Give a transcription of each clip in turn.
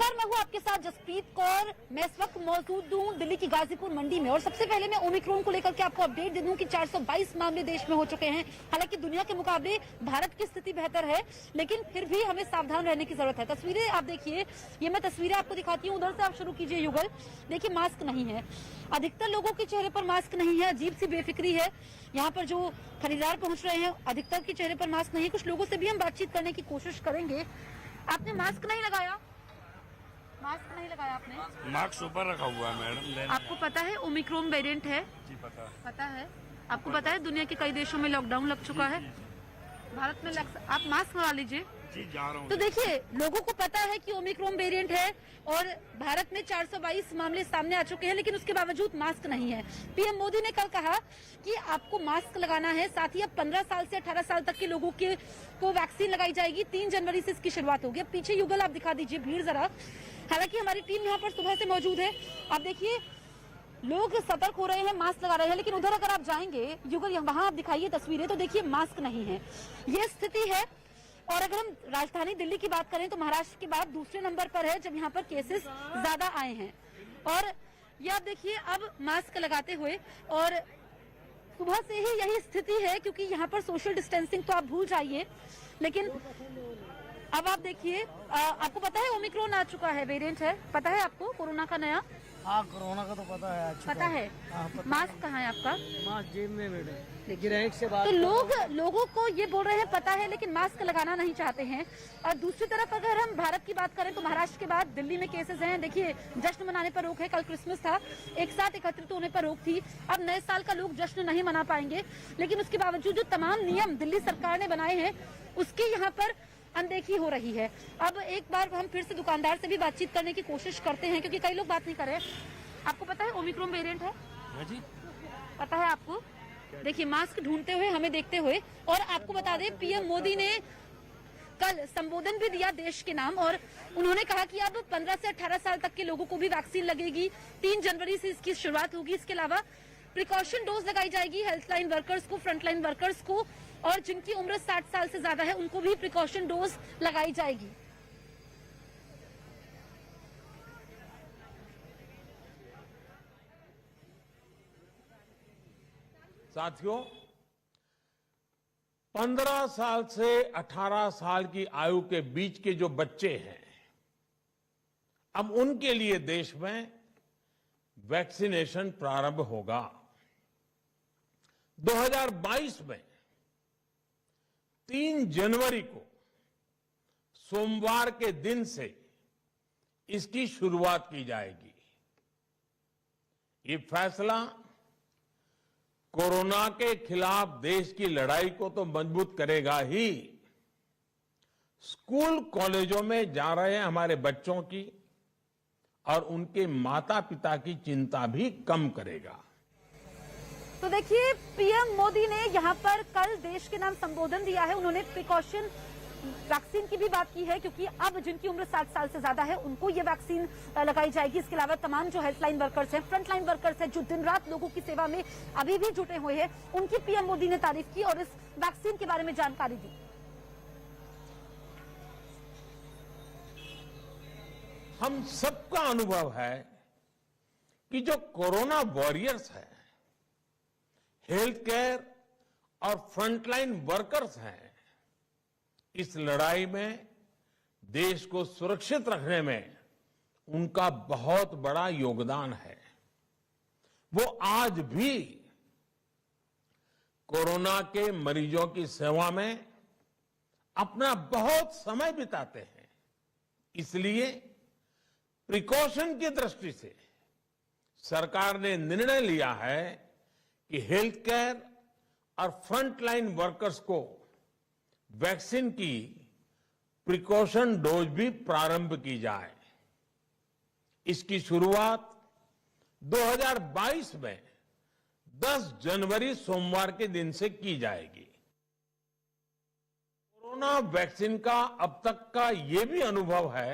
नमस्कार, मैं हूं आपके साथ जसप्रीत कौर। मैं इस वक्त मौजूद हूं दिल्ली की गाजीपुर मंडी में और सबसे पहले मैं ओमिक्रॉन को लेकर के आपको अपडेट दे दूं कि 422 मामले देश में हो चुके हैं। हालांकि दुनिया के मुकाबले भारत की स्थिति बेहतर है, लेकिन फिर भी हमें सावधान रहने की जरूरत है। तस्वीरें आप देखिए, ये मैं तस्वीरें आपको दिखाती हूँ। उधर से आप शुरू कीजिए युगल। देखिए, मास्क नहीं है, अधिकतर लोगों के चेहरे पर मास्क नहीं है। अजीब सी बेफिक्री है। यहाँ पर जो खरीदार पहुंच रहे हैं, अधिकतर के चेहरे पर मास्क नहीं है। कुछ लोगों से भी हम बातचीत करने की कोशिश करेंगे। आपने मास्क नहीं लगाया? मास्क नहीं लगाया आपने? मास्क ऊपर रखा हुआ है मैडम। आपको पता है ओमिक्रॉन वेरिएंट है? जी पता है। आपको पता है दुनिया के कई देशों में लॉकडाउन लग चुका है, भारत में आप मास्क लगा लीजिए। जी जा रहा हूँ। तो देखिए, लोगों को पता है कि ओमिक्रॉन वेरिएंट है और भारत में 422 मामले सामने आ चुके हैं, लेकिन उसके बावजूद मास्क नहीं है। पीएम मोदी ने कल कहा कि आपको मास्क लगाना है। साथ ही अब 15 साल से 18 साल तक के लोगों को वैक्सीन लगाई जाएगी। 3 जनवरी से इसकी शुरुआत होगी। अब पीछे युगल आप दिखा दीजिए भीड़ जरा। हालांकि हमारी टीम यहाँ पर सुबह से मौजूद है। आप देखिए, लोग सतर्क हो रहे हैं, मास्क लगा रहे हैं, लेकिन उधर अगर आप जाएंगे युगल, वहां आप दिखाइए तस्वीरें, तो देखिए मास्क नहीं है। ये स्थिति है। और अगर हम राजधानी दिल्ली की बात करें तो महाराष्ट्र के बाद दूसरे नंबर पर है, जब यहाँ पर केसेस ज्यादा आए हैं। और ये आप देखिए अब मास्क लगाते हुए, और सुबह से ही यही स्थिति है, क्योंकि यहाँ पर सोशल डिस्टेंसिंग तो आप भूल जाइए। लेकिन अब आप देखिए, आपको पता है ओमिक्रॉन आ चुका है, वेरिएंट है, पता है आपको कोरोना का नया? हाँ, कोरोना का तो पता है। पता है। मास्क कहाँ है आपका? मास्क जेब में बेटे, ग्राहक से बात। तो लोगों को ये बोल रहे हैं पता है, लेकिन मास्क लगाना नहीं चाहते हैं। और दूसरी तरफ अगर हम भारत की बात करें तो महाराष्ट्र के बाद दिल्ली में केसेस हैं। देखिए, जश्न मनाने पर रोक है। कल क्रिसमस था, एक साथ एकत्रित होने पर रोक थी। अब नए साल का लोग जश्न नहीं मना पाएंगे, लेकिन उसके बावजूद जो तमाम नियम दिल्ली सरकार ने बनाए हैं, उसकी यहाँ पर अनदेखी हो रही है। अब एक बार हम फिर से दुकानदार से भी बातचीत करने की कोशिश करते हैं, क्योंकि कई लोग बात नहीं कर रहे। आपको पता है ओमिक्रॉन वेरिएंट है? जी पता है आपको? देखिए, मास्क ढूंढते हुए, हमें देखते हुए। और आपको बता दें, पीएम मोदी ने कल संबोधन भी दिया देश के नाम, और उन्होंने कहा कि अब 15 से 18 साल तक के लोगों को भी वैक्सीन लगेगी। 3 जनवरी से इसकी शुरुआत होगी। इसके अलावा प्रिकॉशन डोज लगाई जाएगी हेल्थलाइन वर्कर्स को, फ्रंटलाइन वर्कर्स को, और जिनकी उम्र 60 साल से ज्यादा है उनको भी प्रिकॉशन डोज लगाई जाएगी। साथियों, 15 साल से 18 साल की आयु के बीच के जो बच्चे हैं, अब उनके लिए देश में वैक्सीनेशन प्रारंभ होगा। 2022 में 3 जनवरी को सोमवार के दिन से इसकी शुरुआत की जाएगी। ये फैसला कोरोना के खिलाफ देश की लड़ाई को तो मजबूत करेगा ही, स्कूल कॉलेजों में जा रहे हमारे बच्चों की और उनके माता पिता की चिंता भी कम करेगा। तो देखिए, पीएम मोदी ने यहाँ पर कल देश के नाम संबोधन दिया है। उन्होंने प्रिकॉशन वैक्सीन की भी बात की है, क्योंकि अब जिनकी उम्र 60 साल से ज्यादा है उनको ये वैक्सीन लगाई जाएगी। इसके अलावा तमाम जो हेल्थलाइन वर्कर्स हैं, फ्रंटलाइन वर्कर्स हैं, जो दिन रात लोगों की सेवा में अभी भी जुटे हुए हैं, उनकी पीएम मोदी ने तारीफ की और इस वैक्सीन के बारे में जानकारी दी। हम सबका अनुभव है कि जो कोरोना वॉरियर्स है, हेल्थ केयर और फ्रंटलाइन वर्कर्स हैं, इस लड़ाई में देश को सुरक्षित रखने में उनका बहुत बड़ा योगदान है। वो आज भी कोरोना के मरीजों की सेवा में अपना बहुत समय बिताते हैं। इसलिए प्रिकॉशन की दृष्टि से सरकार ने निर्णय लिया है कि हेल्थ केयर और फ्रंटलाइन वर्कर्स को वैक्सीन की प्रिकॉशन डोज भी प्रारंभ की जाए। इसकी शुरुआत 2022 में 10 जनवरी सोमवार के दिन से की जाएगी। कोरोना वैक्सीन का अब तक का ये भी अनुभव है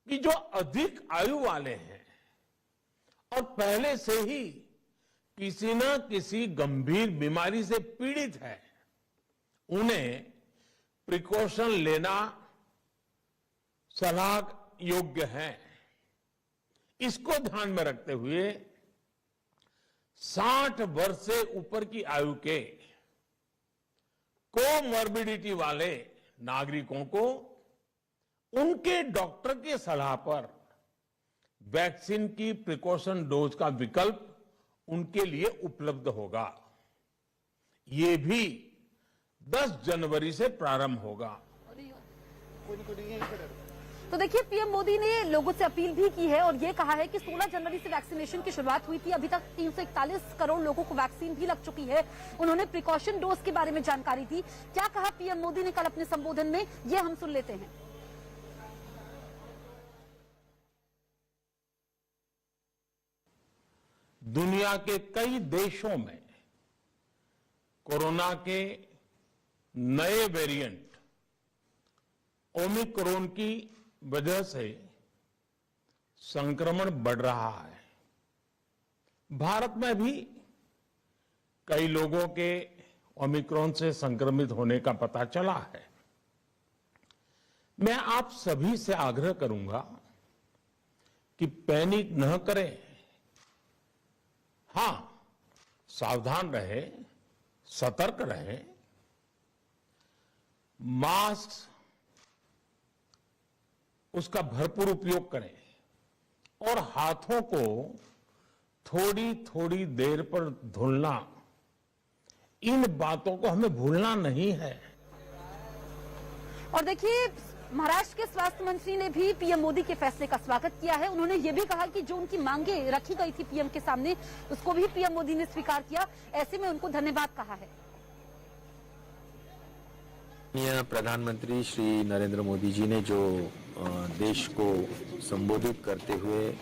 कि जो अधिक आयु वाले हैं और पहले से ही किसी न किसी गंभीर बीमारी से पीड़ित है, उन्हें प्रिकॉशन लेना सलाह योग्य हैं। इसको ध्यान में रखते हुए 60 वर्ष से ऊपर की आयु के कोमॉर्बिडिटी वाले नागरिकों को उनके डॉक्टर की सलाह पर वैक्सीन की प्रिकॉशन डोज का विकल्प उनके लिए उपलब्ध होगा। ये भी 10 जनवरी से प्रारंभ होगा। तो देखिए, पीएम मोदी ने लोगों से अपील भी की है और ये कहा है कि 16 जनवरी से वैक्सीनेशन की शुरुआत हुई थी। अभी तक 341 करोड़ लोगों को वैक्सीन भी लग चुकी है। उन्होंने प्रिकॉशन डोज के बारे में जानकारी दी। क्या कहा पीएम मोदी ने कल अपने संबोधन में, ये हम सुन लेते हैं। दुनिया के कई देशों में कोरोना के नए वेरिएंट ओमिक्रॉन की वजह से संक्रमण बढ़ रहा है। भारत में भी कई लोगों के ओमिक्रॉन से संक्रमित होने का पता चला है। मैं आप सभी से आग्रह करूंगा कि पैनिक न करें। हां, सावधान रहें, सतर्क रहें, मास्क उसका भरपूर उपयोग करें और हाथों को थोड़ी थोड़ी देर पर धुलना, इन बातों को हमें भूलना नहीं है। और देखिए, महाराष्ट्र के स्वास्थ्य मंत्री ने भी पीएम मोदी के फैसले का स्वागत किया है। उन्होंने ये भी कहा कि जो उनकी मांगे रखी गई थी पीएम के सामने, उसको भी पीएम मोदी ने स्वीकार किया। ऐसे में उनको धन्यवाद कहा है। प्रधानमंत्री श्री नरेंद्र मोदी जी ने जो देश को संबोधित करते हुए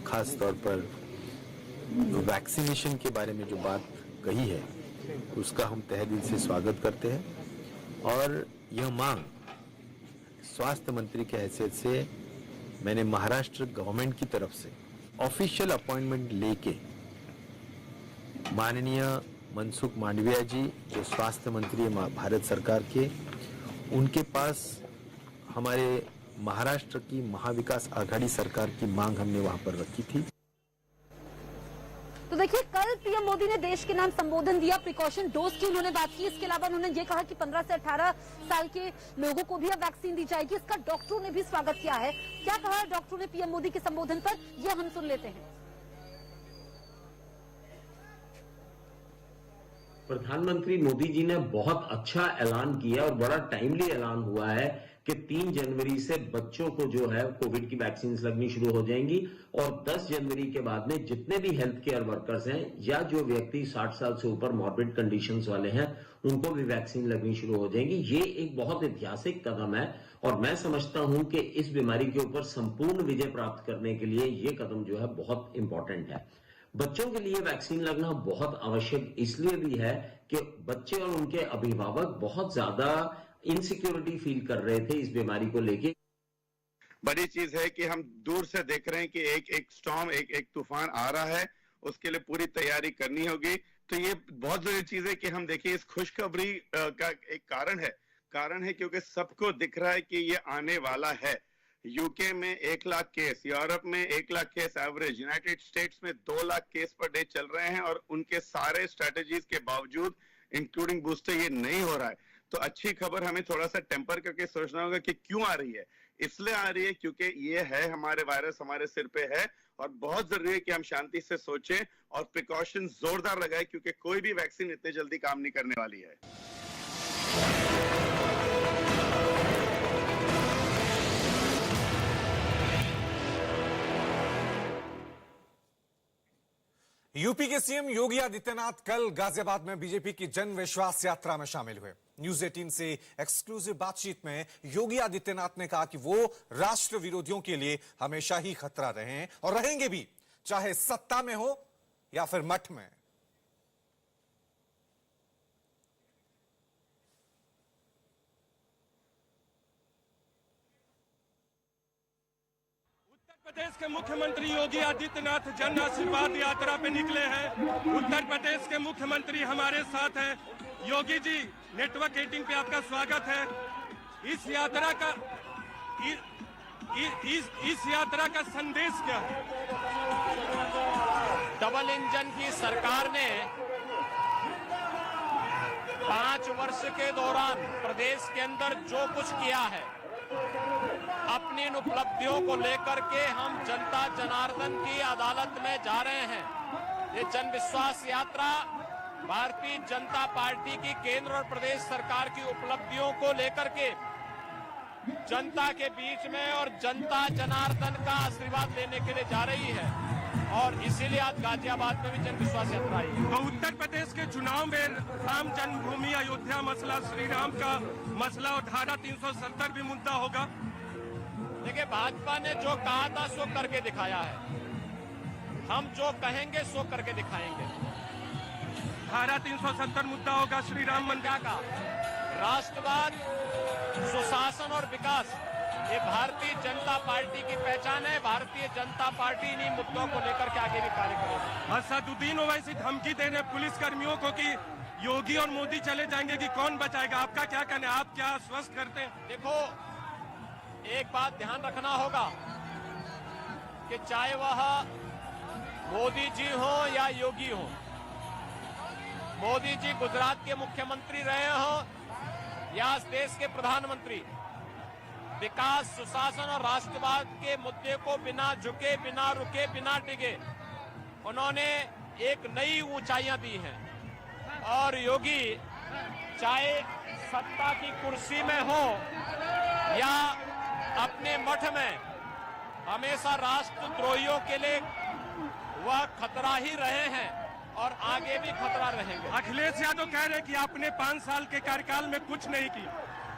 खास तौर पर वैक्सीनेशन के बारे में जो बात कही है, उसका हम तहे दिल से स्वागत करते हैं। और यह मांग स्वास्थ्य मंत्री के हैसियत से मैंने महाराष्ट्र गवर्नमेंट की तरफ से ऑफिशियल अपॉइंटमेंट लेके माननीय मनसुख मांडविया जी, जो स्वास्थ्य मंत्री है भारत सरकार के, उनके पास हमारे महाराष्ट्र की महाविकास आघाड़ी सरकार की मांग हमने वहां पर रखी थी। तो देखिए, कल पीएम मोदी ने देश के नाम संबोधन दिया। प्रिकॉशन डोज की उन्होंने बात की। इसके अलावा उन्होंने ये कहा कि 15 से 18 साल के लोगों को भी अब वैक्सीन दी जाएगी। इसका डॉक्टरों ने भी स्वागत किया है। क्या कहा डॉक्टरों ने पीएम मोदी के संबोधन पर, यह हम सुन लेते हैं। प्रधानमंत्री मोदी जी ने बहुत अच्छा ऐलान किया और बड़ा टाइमली ऐलान हुआ है कि 3 जनवरी से बच्चों को जो है कोविड की वैक्सीन लगनी शुरू हो जाएंगी और 10 जनवरी के बाद में जितने भी हेल्थ केयर वर्कर्स हैं या जो व्यक्ति 60 साल से ऊपर मॉर्बिड कंडीशंस वाले हैं, उनको भी वैक्सीन लगनी शुरू हो जाएंगी। ये एक बहुत ऐतिहासिक कदम है और मैं समझता हूं कि इस बीमारी के ऊपर संपूर्ण विजय प्राप्त करने के लिए ये कदम जो है बहुत इंपॉर्टेंट है। बच्चों के लिए वैक्सीन लगना बहुत आवश्यक इसलिए भी है कि बच्चे और उनके अभिभावक बहुत ज्यादा इनसिक्योरिटी फील कर रहे थे इस बीमारी को लेके। बड़ी चीज है कि हम दूर से देख रहे हैं कि एक स्टॉर्म, एक तूफान आ रहा है, उसके लिए पूरी तैयारी करनी होगी। तो ये बहुत जरूरी चीज है कि हम देखिए इस खुशखबरी का एक कारण है क्योंकि सबको दिख रहा है कि ये आने वाला है। यूके में 1 लाख केस, यूरोप में 1 lakh case average, United states में 2 लाख केस पर डे चल रहे हैं और उनके सारे स्ट्रेटेजीज के बावजूद इंक्लूडिंग बूस्टर ये नहीं हो रहा है। तो अच्छी खबर हमें थोड़ा सा टेम्पर करके सोचना होगा कि क्यों आ रही है। इसलिए आ रही है क्योंकि ये है हमारे वायरस हमारे सिर पे है और बहुत जरूरी है कि हम शांति से सोचें और प्रिकॉशन जोरदार लगाएं क्योंकि कोई भी वैक्सीन इतने जल्दी काम नहीं करने वाली है। यूपी के सीएम योगी आदित्यनाथ कल गाजियाबाद में बीजेपी की जन विश्वास यात्रा में शामिल हुए। न्यूज 18 से एक्सक्लूसिव बातचीत में योगी आदित्यनाथ ने कहा कि वो राष्ट्र विरोधियों के लिए हमेशा ही खतरा रहे हैं और रहेंगे भी, चाहे सत्ता में हो या फिर मठ में। प्रदेश के मुख्यमंत्री योगी आदित्यनाथ जन आशीर्वाद यात्रा पे निकले हैं। उत्तर प्रदेश के मुख्यमंत्री हमारे साथ हैं। योगी जी, नेटवर्क 18 पे आपका स्वागत है। इस यात्रा का इस यात्रा का संदेश क्या है? डबल इंजन की सरकार ने 5 वर्ष के दौरान प्रदेश के अंदर जो कुछ किया है, अपनी इन उपलब्धियों को लेकर के हम जनता जनार्दन की अदालत में जा रहे हैं। ये जन विश्वास यात्रा भारतीय जनता पार्टी की केंद्र और प्रदेश सरकार की उपलब्धियों को लेकर के जनता के बीच में और जनता जनार्दन का आशीर्वाद लेने के लिए जा रही है, और इसीलिए आज गाजियाबाद में भी जन विश्वास यात्रा आई है। तो उत्तर प्रदेश के चुनाव में राम जन्मभूमि अयोध्या मसला, श्री राम का मसला और धारा 370 भी मुद्दा होगा। देखिए, भाजपा ने जो कहा था सो करके दिखाया है, हम जो कहेंगे सो करके दिखाएंगे। धारा 370 मुद्दा होगा, श्री राम मंदिर का राष्ट्रवाद, सुशासन और विकास, ये भारतीय जनता पार्टी की पहचान है। भारतीय जनता पार्टी इन्हीं मुद्दों को लेकर के आगे भी कार्य करेगी। असदुद्दीन ओवैसी धमकी दे रहे पुलिस कर्मियों को कि योगी और मोदी चले जाएंगे कि कौन बचाएगा, आपका क्या कहना है? आप क्या आश्वस्त करते हैं? देखो, एक बात ध्यान रखना होगा कि चाहे वह मोदी जी हो या योगी हो, मोदी जी गुजरात के मुख्यमंत्री रहे हो या इस देश के प्रधानमंत्री, विकास, सुशासन और राष्ट्रवाद के मुद्दे को बिना झुके, बिना रुके, बिना डिगे उन्होंने एक नई ऊंचाइयां दी हैं। और योगी चाहे सत्ता की कुर्सी में हो या अपने मठ में, हमेशा राष्ट्रद्रोहियों के लिए वह खतरा ही रहे हैं और आगे भी खतरा रहेंगे। अखिलेश यादव कह रहे हैं कि आपने 5 साल के कार्यकाल में कुछ नहीं किया।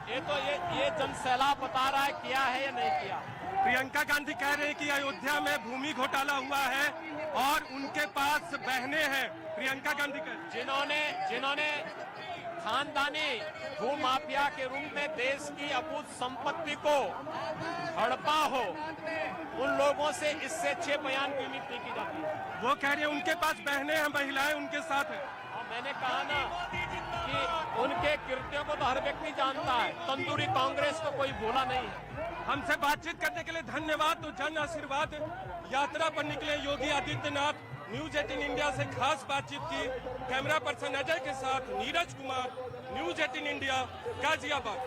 ये जनसैलाब बता रहा है किया है या नहीं किया। प्रियंका गांधी कह रहे हैं कि अयोध्या में भूमि घोटाला हुआ है और उनके पास बहनें हैं। प्रियंका गांधी जिन्होंने खानदानी भूमाफिया के रूप में देश की अकूत संपत्ति को हड़पा हो, उन लोगों से इससे अच्छे बयान की उम्मीद नहीं की जाती है। वो कह रहे हैं उनके पास बहनें हैं, महिलाएं उनके साथ हैं। और मैंने कहा ना कि उनके कृत्यों को तो हर व्यक्ति जानता है, तंदूरी कांग्रेस को कोई भूला नहीं है। हमसे बातचीत करने के लिए धन्यवाद। तो जन आशीर्वाद यात्रा पर निकले योगी आदित्यनाथ। न्यूज 18 इंडिया से खास बातचीत की कैमरा पर्सन अजय के साथ नीरज कुमार, न्यूज 18 इंडिया, गाजियाबाद।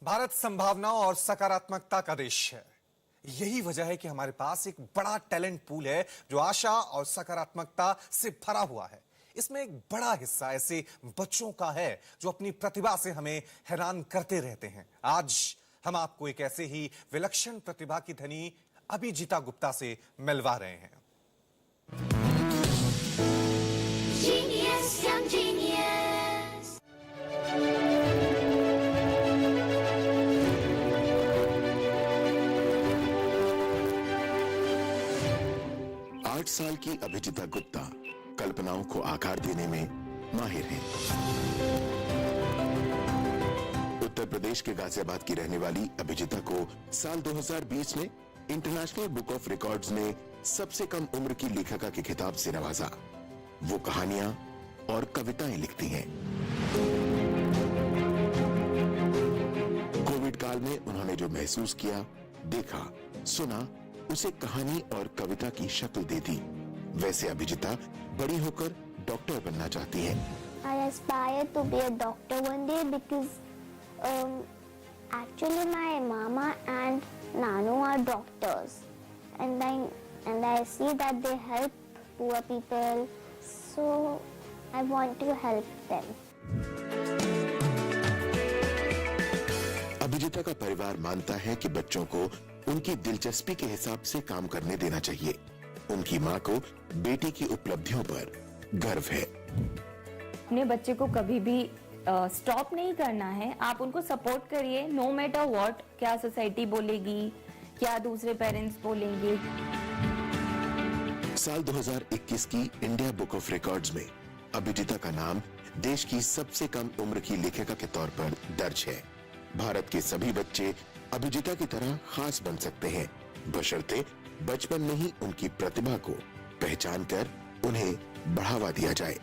भारत संभावनाओं और सकारात्मकता का देश है। यही वजह है कि हमारे पास एक बड़ा टैलेंट पूल है जो आशा और सकारात्मकता से भरा हुआ है। इसमें एक बड़ा हिस्सा ऐसे बच्चों का है जो अपनी प्रतिभा से हमें हैरान करते रहते हैं। आज हम आपको एक ऐसे ही विलक्षण प्रतिभा की धनी अभिजीता गुप्ता से मिलवा रहे हैं। Genius, young genius. 8 साल की अभिजीता गुप्ता कल्पनाओं को आकार देने में माहिर हैं। उत्तर प्रदेश के गाजियाबाद की रहने वाली अभिजीता को साल 2020 में इंटरनेशनल बुक ऑफ रिकॉर्ड्स ने सबसे कम उम्र की लेखिका के खिताब से नवाजा। वो कहानियां और कविताएं लिखती हैं। कोविड काल में उन्होंने जो महसूस किया, देखा, सुना, उसे कहानी और कविता की शक्ल दे दी। वैसे अभिजीता बड़ी होकर डॉक्टर बनना चाहती हैं। I aspire to be a doctor one day because actually my mama and nanu are doctors, and I see that they help poor people, so I want to help them. अभिजीता का परिवार मानता है कि बच्चों को उनकी दिलचस्पी के हिसाब से काम करने देना चाहिए। उनकी मां को बेटी की उपलब्धियों पर गर्व है। अपने बच्चे को कभी भी स्टॉप नहीं करना है। आप उनको सपोर्ट करिए, नो मैटर व्हाट, क्या सोसाइटी बोलेगी, क्या दूसरे पेरेंट्स बोलेंगे। साल 2021 की इंडिया बुक ऑफ रिकॉर्ड्स में अभिजीता का नाम देश की सबसे कम उम्र की लेखिका के तौर पर दर्ज है। भारत के सभी बच्चे अभिजीता की तरह खास बन सकते हैं, बशर्ते बचपन में ही उनकी प्रतिभा को पहचान कर उन्हें बढ़ावा दिया जाए।